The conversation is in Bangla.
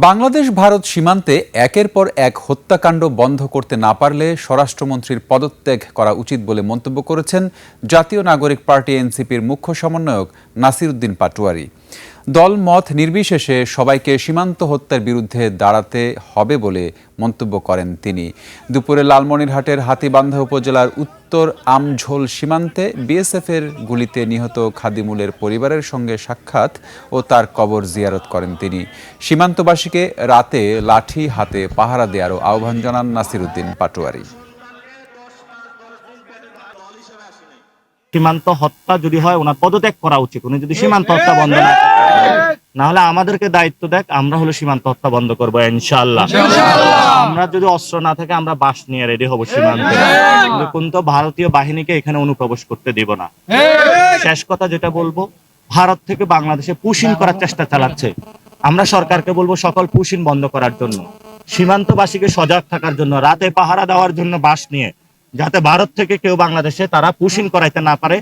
বাংলাদেশ ভারত সীমান্তে একের পর এক হত্যাকাণ্ড বন্ধ করতে না পারলে স্বরাষ্ট্রমন্ত্রীর পদত্যাগ করা উচিত বলে মন্তব্য করেছেন জাতীয় নাগরিক পার্টি এনসিপির মুখ্য সমন্বয়ক নাসির উদ্দিন পাটোয়ারি। দল মত নির্বিশেষে সবাইকে সীমান্ত হত্যার বিরুদ্ধে দাঁড়াতে হবে বলে মন্তব্য করেন তিনি। দুপুরে লালমনিরহাটের হাতীবান্ধা উপজেলার উত্তর আমঝোল সীমান্তে বিএসএফের গুলিতে নিহত খাদিমুলের পরিবারের সঙ্গে সাক্ষাৎ ও তার কবর জিয়ারত করেন তিনি। সীমান্তবাসীকে রাতে লাঠি হাতে পাহারা দেওয়ারও আহ্বান জানান নাসির উদ্দিন পাটোয়ারি। সীমান্ত হত্যা যদি হয় ওনার পদত্যাগ করা উচিত। উনি যদি সীমান্ত হত্যা বন্ধ না হলে আমাদেরকে দায়িত্ব দেখ, আমরা হলো সীমান্ত হত্যা বন্ধ করবো ইনশাআল্লাহ। আমরা যদি অস্ত্র না থাকে আমরা বাস নিয়ে রেডি হবো সীমান্তে, কিন্তু ভারতীয় বাহিনীকে এখানে অনুপ্রবেশ করতে দিব না। শেষ কথা যেটা বলবো, ভারত থেকে বাংলাদেশে পুশিং করার চেষ্টা চালাচ্ছে। আমরা সরকারকে বলবো সকল পুশিং বন্ধ করার জন্য, সীমান্তবাসীকে সজাগ থাকার জন্য, রাতে পাহারা দেওয়ার জন্য বাস নিয়ে, যাতে ভারত থেকে কেউ বাংলাদেশে তারা পুশিং করাইতে না পারে।